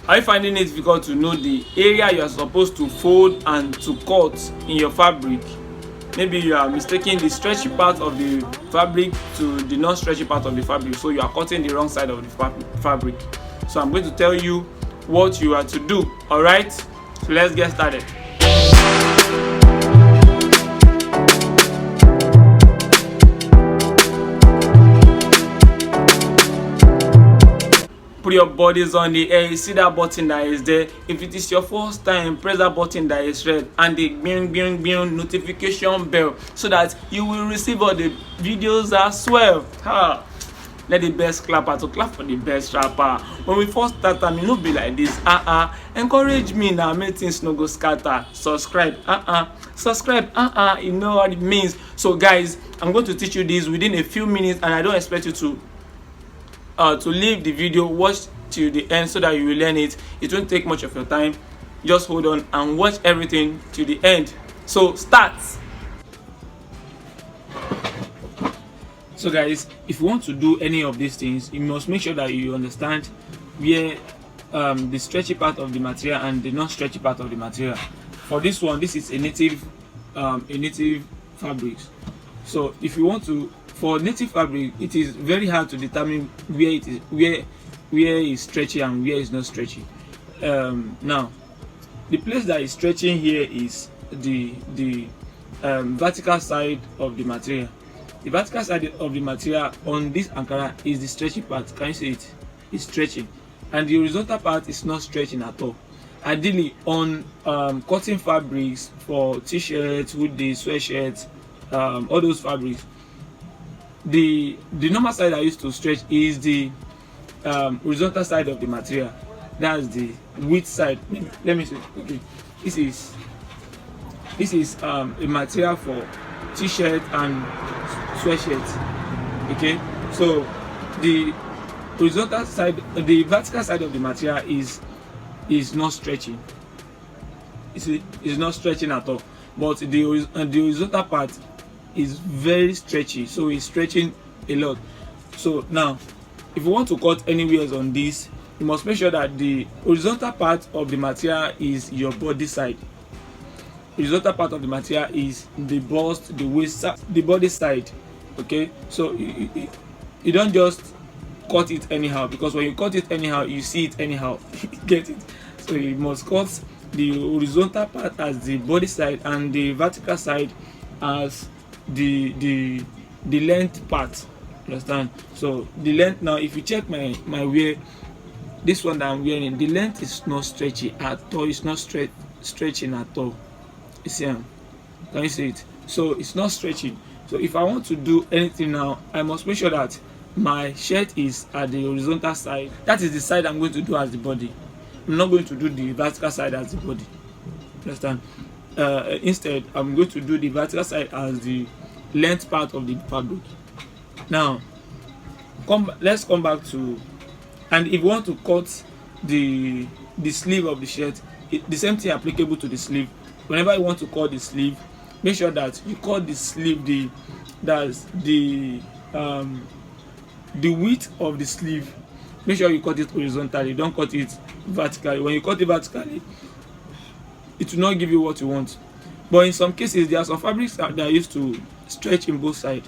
Are you finding it difficult to know the area you are supposed to fold and to cut in your fabric? Maybe you are mistaking the stretchy part of the fabric to the non-stretchy part of the fabric, so you are cutting the wrong side of the fabric. So I'm going to tell you what you are to do. All right, so let's get started. Put your bodies on the air. You see that button that is there? If it is your first time, press that button that is red and the bing bing bing notification bell so that you will receive all the videos as well. Let the best clapper to clap for the best rapper. When we first start, I mean, no be like this. Encourage me now, make things no go scatter. Subscribe. Subscribe. You know what it means. So guys, I'm going to teach you this within a few minutes, and I don't expect you to leave the video, watch till the end so that you will learn it. It won't take much of your time. Just hold on and watch everything till the end. So start. So guys, if you want to do any of these things, you must make sure that you understand where the stretchy part of the material and the non-stretchy part of the material. For this one, this is a native fabrics. So if you want to, for native fabric, it is very hard to determine where it is, where is stretchy and where is not stretchy. Now, the place that is stretching here is the vertical side of the material. The vertical side of the material on this Ankara is the stretchy part. Can you see it? It's stretching, and the horizontal part is not stretching at all. Ideally, on cotton fabrics for t-shirts, hoodies, sweatshirts, all those fabrics, the normal side I used to stretch is the horizontal side of the material. That's the width side. Let me see. Okay, this is a material for t-shirt and sweatshirts. Okay, so the horizontal side, the vertical side of the material is not stretching. You see, it's not stretching at all, but the horizontal part is very stretchy, so it's stretching a lot. So now, if you want to cut anywhere on this, you must make sure that the horizontal part of the material is your body side. Horizontal part of the material is the bust, the waist, the body side. Okay, so you don't just cut it anyhow, because when you cut it anyhow, you see it anyhow. Get it? So you must cut the horizontal part as the body side and the vertical side as the length part. Understand? So the length, now if you check my wear, this one that I'm wearing, the length is not stretchy at all. It's not stretching at all. You see, can you see it? So it's not stretching. So if I want to do anything now, I must make sure that my shirt is at the horizontal side. That is the side I'm going to do as the body. I'm not going to do the vertical side as the body. Understand? Instead, I'm going to do the vertical side as the length part of the fabric. Now, let's come back to, and if you want to cut the sleeve of the shirt, the same thing applicable to the sleeve. Whenever you want to cut the sleeve, make sure that you cut the sleeve, that's the width of the sleeve. Make sure you cut it horizontally, don't cut it vertically. When you cut it vertically, it will not give you what you want. But in some cases, there are some fabrics that are used to stretch in both sides.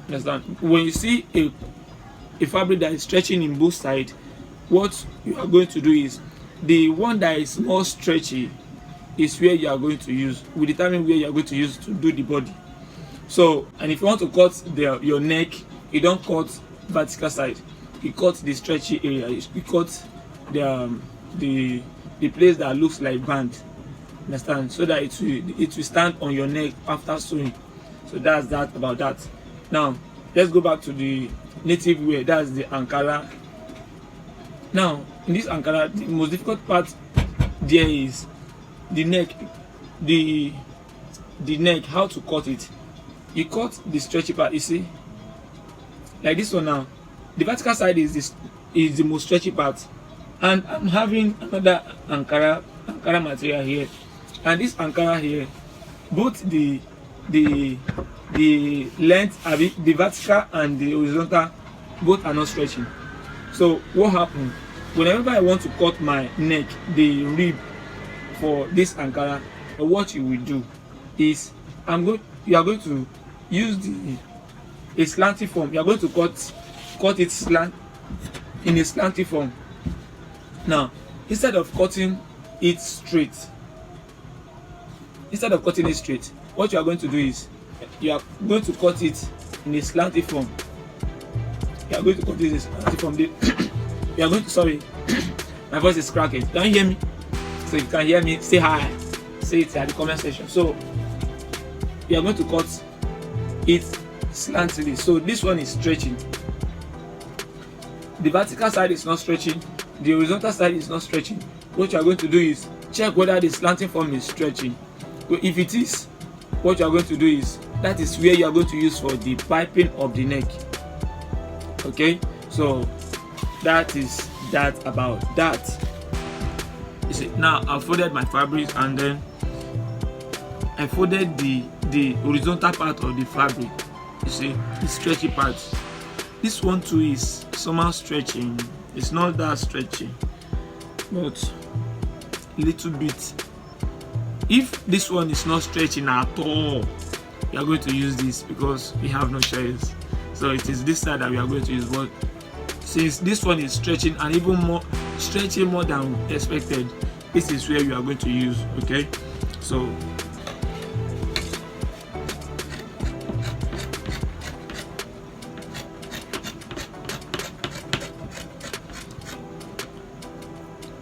Understand? When you see a fabric that is stretching in both sides, what you are going to do is, the one that is more stretchy is where you are going to use. We determine where you are going to use to do the body. So, and if you want to cut your neck, you don't cut vertical side, you cut the stretchy area. You cut the place that looks like band. Understand? So that it will stand on your neck after sewing. So that's that about that. Now let's go back to the native wear. That's the Ankara. Now in this Ankara, the most difficult part there is the neck. The neck, how to cut it. You cut the stretchy part, you see, like this one. Now the vertical side is the most stretchy part, and I'm having another Ankara material here, and this Ankara here, both the length, the vertical and the horizontal, both are not stretching. So what happened? whenever I want to cut my neck, the rib for this Ankara, what you will do is you are going to use a slanty form. You are going to cut it in a slanty form. Now, instead of cutting it straight, what you are going to do is you are going to cut it in a slanty form. You are going to cut it in a slanty form. You are going to, sorry, my voice is cracking. Don't you hear me? So you can hear me, say hi, say it at the comment section. So you are going to cut it slantily. So this one is stretching. The vertical side is not stretching, the horizontal side is not stretching. What you are going to do is check whether the slanting form is stretching. If it is, what you are going to do is, that is where you are going to use for the piping of the neck. Okay, so that is that about that. You see, now I folded my fabric, and then I folded the horizontal part of the fabric. You see, the stretchy part. This one too is somehow stretching. It's not that stretchy, but a little bit. If this one is not stretching at all, we are going to use this because we have no choice. So it is this side that we are going to use. But since this one is stretching, and even more stretching more than expected, this is where we are going to use. Okay, so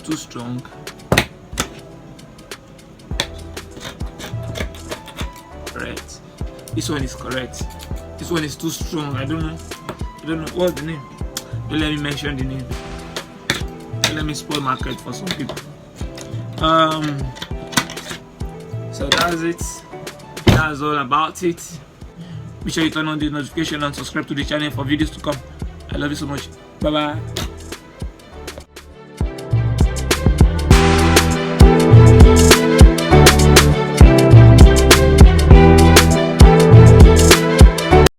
too strong. Correct. This one is correct. This one is too strong. I don't know what's the name. Don't let me mention the name. Don't let me spoil market for some people. So that's it. That's all about it. Be sure you turn on the notification and subscribe to the channel for videos to come. I love you so much. Bye bye.